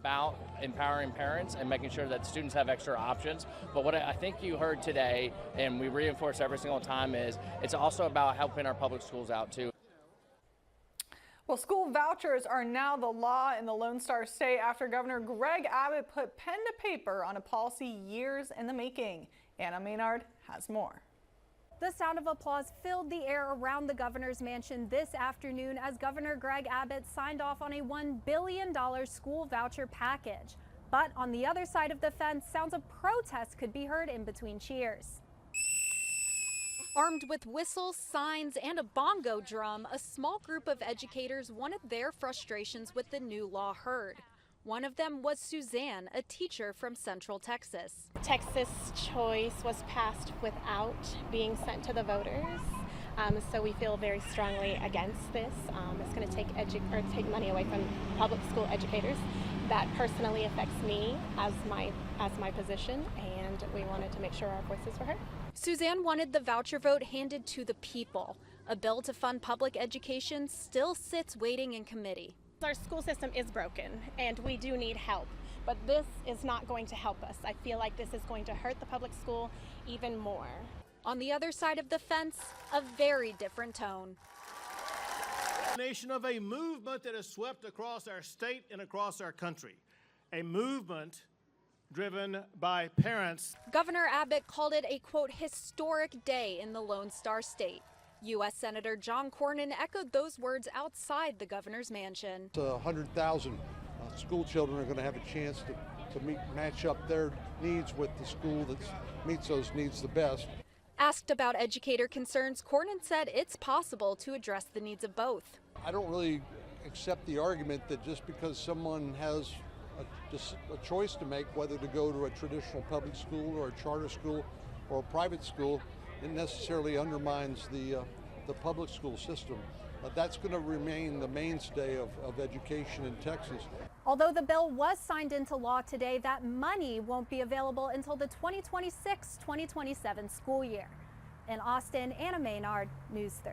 about empowering parents and making sure that students have extra options. But what I think you heard today, and we reinforce every single time, is it's also about helping our public schools out too. Well, school vouchers are now the law in the Lone Star State after Governor Greg Abbott put pen to paper on a policy years in the making. Anna Maynard has more. The sound of applause filled the air around the governor's mansion this afternoon as Governor Greg Abbott signed off on a $1 billion school voucher package. But on the other side of the fence, sounds of protest could be heard in between cheers. Armed with whistles, signs, and a bongo drum, a small group of educators wanted their frustrations with the new law heard. One of them was Suzanne, a teacher from Central Texas. Texas choice was passed without being sent to the voters, so we feel very strongly against this. It's going to take money away from public school educators. That personally affects me as my position, and we wanted to make sure our voices were heard. Suzanne wanted the voucher vote handed to the people. A bill to fund public education still sits waiting in committee. Our school system is broken, and we do need help, but this is not going to help us. I feel like this is going to hurt the public school even more. On the other side of the fence, a very different tone. Nation of a movement that has swept across our state and across our country. A movement driven by parents. Governor Abbott called it a, quote, historic day in the Lone Star State. U.S. Senator John Cornyn echoed those words outside the governor's mansion. 100,000 school children are going to have a chance to match up their needs with the school that meets those needs the best. Asked about educator concerns, Cornyn said it's possible to address the needs of both. I don't really accept the argument that just because someone has a choice to make whether to go to a traditional public school or a charter school or a private school, it necessarily undermines the public school system. That's going to remain the mainstay of education in Texas. Although the bill was signed into law today, that money won't be available until the 2026-2027 school year. In Austin, Anna Maynard, News 3.